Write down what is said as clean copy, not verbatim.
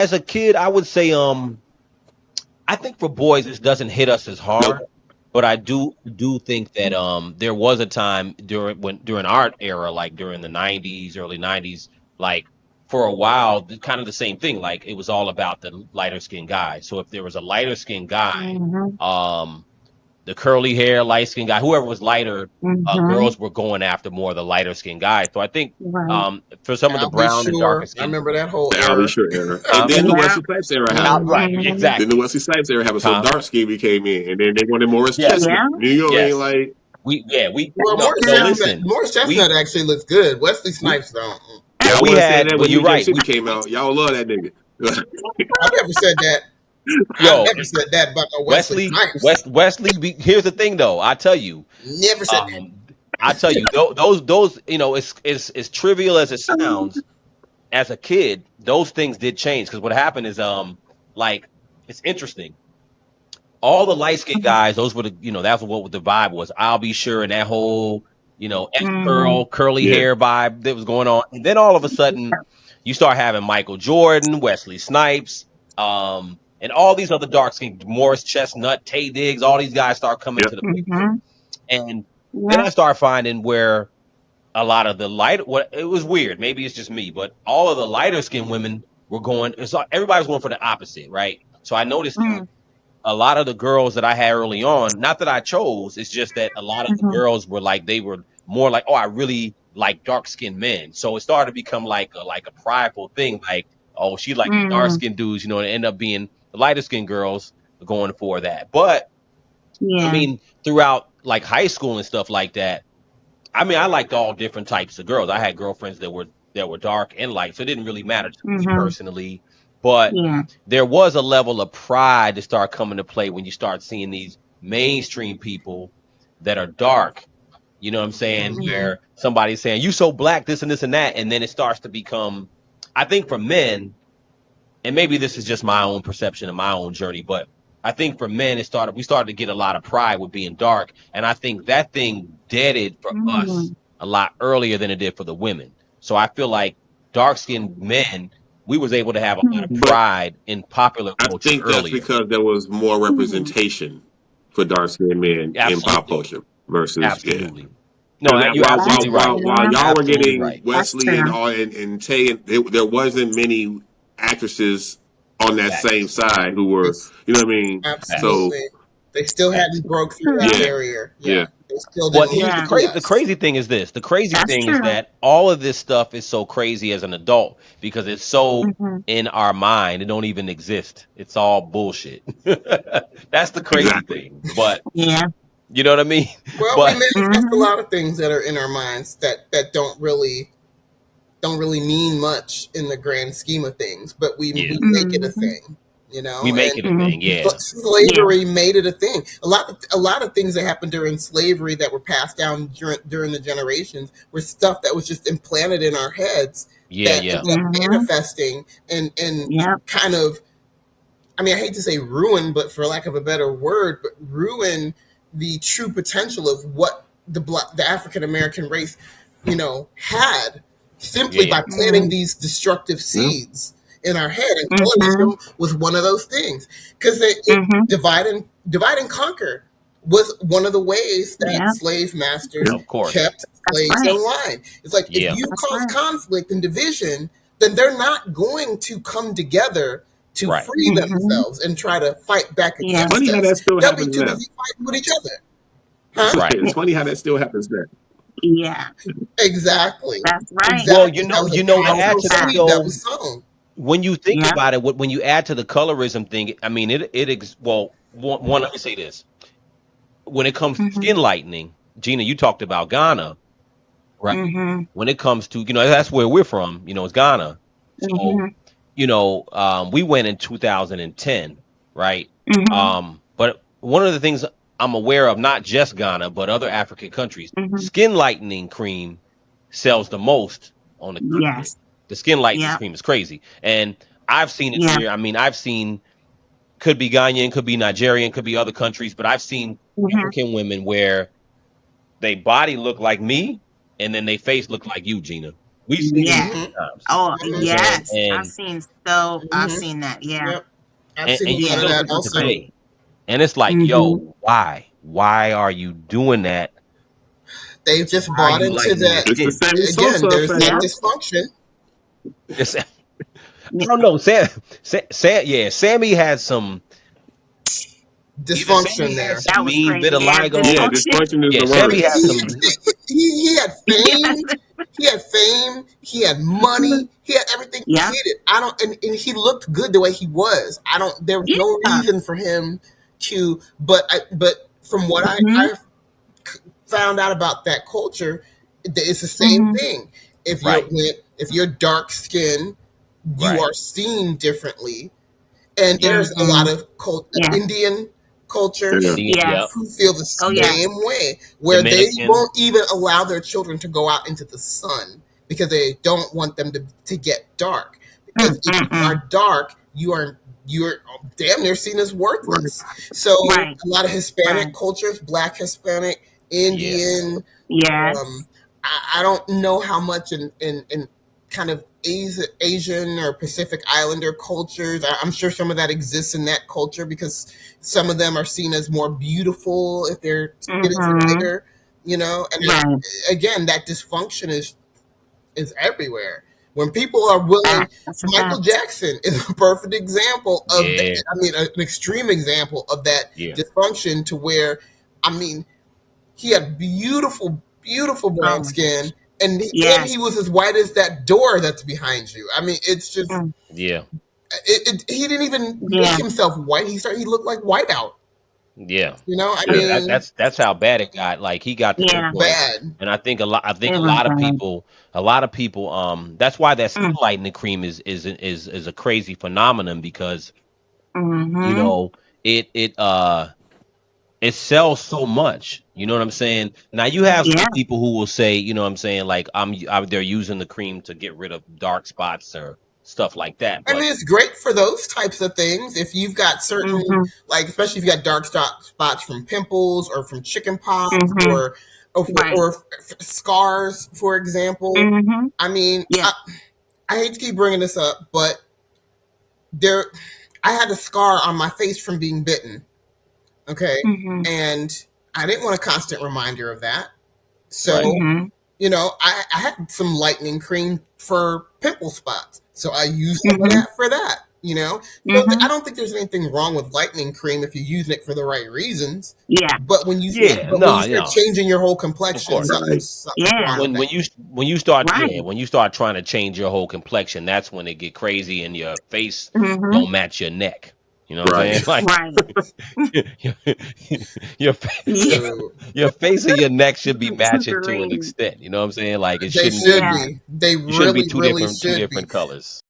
As a kid, I would say I think for boys it doesn't hit us as Nope. hard, but I do think that there was a time during our era, like during the '90s, early '90s, like for a while, kind of the same thing. Like it was all about the lighter skinned guy. So if there was a lighter skinned guy, Mm-hmm. um, the curly hair, light skinned guy, whoever was lighter, Mm-hmm. girls were going after more of the lighter skinned guys. So I think Right. for some of the I'll be brown and darker sure. I skinned, remember that whole The Albie era. Shore era, and huh? then the Yeah. Wesley Snipes era happened. Right, Mm-hmm. Then the exactly, Wesley Snipes era happened. So huh? dark skin came in, and then they wanted Morris Yes, Chestnut. Yeah. New York ain't yes. like We Well, no Morris no Chestnut, listen. Morris We Chestnut actually looks good. Wesley we Snipes don't. well y'all we want to say had that well when you're New Jack right. City came out. Y'all love that nigga. I never said that. I Yo, never said that about no Wesley Wesley Snipes. Wesley. Here's the thing though. Never said that. Um, I tell you those it's as trivial as it sounds. As a kid, those things did change because what happened is like it's interesting. All the light skinned guys, those were that's what the vibe was. I'll be sure, and that whole F Mm-hmm. curl curly Yeah, hair vibe that was going on, and then all of a sudden you start having Michael Jordan, Wesley Snipes, and all these other dark skinned Morris Chestnut, Tay Diggs, all these guys start coming yep. to the picture, Mm-hmm. and then Yeah. I start finding where a lot of the light what it was weird, maybe it's just me, but all of the lighter skinned women were going. It's like everybody was going for the opposite, right? So I noticed that Mm-hmm. a lot of the girls that I had early on, not that I chose, it's just that a lot of the girls were like they were more like, oh, I really like dark skinned men. So it started to become like a prideful thing, like, oh, she like the dark Mm-hmm. skinned dudes, and it end up being the lighter skinned girls going for that. But I Yeah. mean, throughout like high school and stuff like that, I mean, I liked all different types of girls. I had girlfriends that were dark and light, so it didn't really matter to me Mm-hmm. personally. But Yeah. there was a level of pride to start coming to play when you start seeing these mainstream people that are dark. You know what I'm saying? Hmm. Mm-hmm. Where somebody's saying you so black, this and that, and then it starts to become. I think for men, and maybe this is just my own perception and my own journey, but I think for men, we started to get a lot of pride with being dark, and I think that thing deaded for us Mm-hmm. a lot earlier than it did for the women. So I feel like dark skinned men, we was able to have a lot of But pride in popular I culture think that's earlier. because there was more Mm-hmm. representation for dark skinned men in pop Absolutely, culture versus absolutely. No, Because you're That's absolutely right. while yeah. y'all were Absolutely getting right. That's Wesley and true. all and Tay, there wasn't many actresses on that same Facts, side who were, It's you know what I mean. facts, So absolutely. They still facts. hadn't broke through True. that yeah, barrier. yeah, Yeah, they still Well, didn't. here's the Yeah. crazy. The Yes. crazy thing is this. The crazy That's thing is true. that all of this stuff is so crazy as an adult because it's so Mm-hmm. in our mind. It don't even exist. It's all bullshit. That's the crazy exactly. thing. But Yeah. you know what I mean. Well, we But manifest a Mm-hmm. lot of things that are in our minds that don't really mean much in the grand scheme of things, but yeah, we make it a Mm-hmm. thing, we make and it a thing. Mm-hmm. Yeah, Yeah. slavery made it a thing. A lot of things that happened during slavery that were passed down during the generations were stuff that was just implanted in our heads yeah, that yeah. ended up Mm-hmm. manifesting and Yep. kind of, I mean, I hate to say ruin, but for lack of a better word, but ruin the true potential of what the African American race, had Yeah, simply yeah. by planting Mm-hmm. these destructive Yeah, seeds in our head. And Mm-hmm. colorism was one of those things because it Mm-hmm. divide and conquer was one of the ways that Yeah. slave masters yeah, Of course. kept That's slaves in right. line. It's like if Yeah, you That's cause right. conflict and division, then they're not going to come together to right. free Mm-hmm. themselves and try to fight back Yeah. funny against how that us. still They'll be happens too now. busy fighting with each other. I was Huh? saying, Right. it's funny how that still happens now. Yeah. Exactly. That's right. Well, Exactly. That was a to That's a add powerful to that fact. seed that though, was sown. when you think Yeah. about it, when you add to the colorism thing, I mean, well, one, let me say this. When it comes to Mm-hmm. skin lightening, Gina, you talked about Ghana, right? Mm-hmm. When it comes to, that's where we're from, it's Ghana. So, Mm-hmm. we went in 2010, right? Mm-hmm. But one of the things I'm aware of, not just Ghana, but other African countries, Mm-hmm. skin lightening cream sells the most on the continent. Yes. The skin lightening Yep. cream is crazy. And I've seen it Yep. here. I mean, I've seen, could be Ghanaian, could be Nigerian, could be other countries, but I've seen Mm-hmm. African women where they body look like me and then they face look like you, Gina. We've seen it Yeah. many Mm-hmm. times. Oh, You know what I'm Mm-hmm. saying? yes. I've Mm-hmm. seen that. Yeah. Yep. I've And seen a you lot of still Yeah. that see it also. today. And it's like, Mm-hmm. yo, why? Why are you doing that? They've just Why are bought you into lightening your that. It's the skin? Sammy Again, Sosa there's effect. that Yep. dysfunction. It's, I Yeah. don't know. Yeah, Sammy had some. Sammy Dysfunction had there. some That was mean crazy. Yeah. Yeah, vitiligo. Dysfunction. dysfunction is Yeah, the Sammy word. had he, some. he had Yes. fame. He had fame. He had money. He had everything he Yeah. needed. I don't, and he looked good the way he was. I don't. There was no Yeah. reason for him to. But from what Mm-hmm. I found out about that culture, it's the same Mm-hmm. thing. Right, If you're dark skinned, you right. are seen differently. And there's a Mm-hmm. lot of Yeah. Indian cultures Yeah. Indian, yep. Yes. who feel the Oh, Yep. yes. same way, where they Dominican. won't even allow their children to go out into the sun because they don't want them to get dark. Because if you Mm-mm. are dark, you're damn near seen as worthless. So Right. a lot of Hispanic Right. cultures, Black, Hispanic, Yeah, Indian, Yes. I don't know how much in kind of Asian or Pacific Islander cultures. I'm sure some of that exists in that culture because some of them are seen as more beautiful if their skin is Mm-hmm. lighter, And Right. again, that dysfunction is everywhere. When people are willing, That's a Michael fact. Jackson is a perfect example of yeah, that. I mean, an extreme example of that yeah. dysfunction to where, I mean, he had beautiful, beautiful Oh brown my skin, gosh. and Yes. he was as white as that door that's behind you. I mean, it's just Mm. Yeah, he didn't even Yeah. make himself white. He looked like whiteout. yeah, I yeah. Yeah. mean, That's how bad it got. Like he got to the Yeah. point, bad. and I think It a was lot of bad. people, That's why that skin Mm. lightening cream is a crazy phenomenon because you Mm-hmm. know it sells so much. You know what I'm saying? Now you have Yeah. some people who will say, you know what I'm saying, like they're using the cream to get rid of dark spots or stuff like that. I But mean, it's great for those types of things. If you've got certain, Mm-hmm. like, especially if you got dark spots from pimples or from chicken pox Mm-hmm. Right. or scars, for example. Mm-hmm. I mean, Yeah. I hate to keep bringing this up, but there, I had a scar on my face from being bitten. Okay. Mm-hmm. And I didn't want a constant reminder of that. So, right, Mm-hmm. I had some lightening cream for pimple spots. So I used some of Mm-hmm. that for that, So Mm-hmm. I don't think there's anything wrong with lightening cream if you're using it for the right reasons. Yeah. But when you yeah, start no, changing your whole of complexion, course. Right. something's Yeah. wrong with When that. Right. when you start trying to change your whole complexion, that's when it get crazy and your face Mm-hmm. don't match your neck. You know what I'm Right. saying? Like Right. your your, Yeah. So your face and your neck should be matching to an Right. extent. You know what I'm saying? Like it they shouldn't should Yeah. be be. They it shouldn't be really, really two should be. different colors.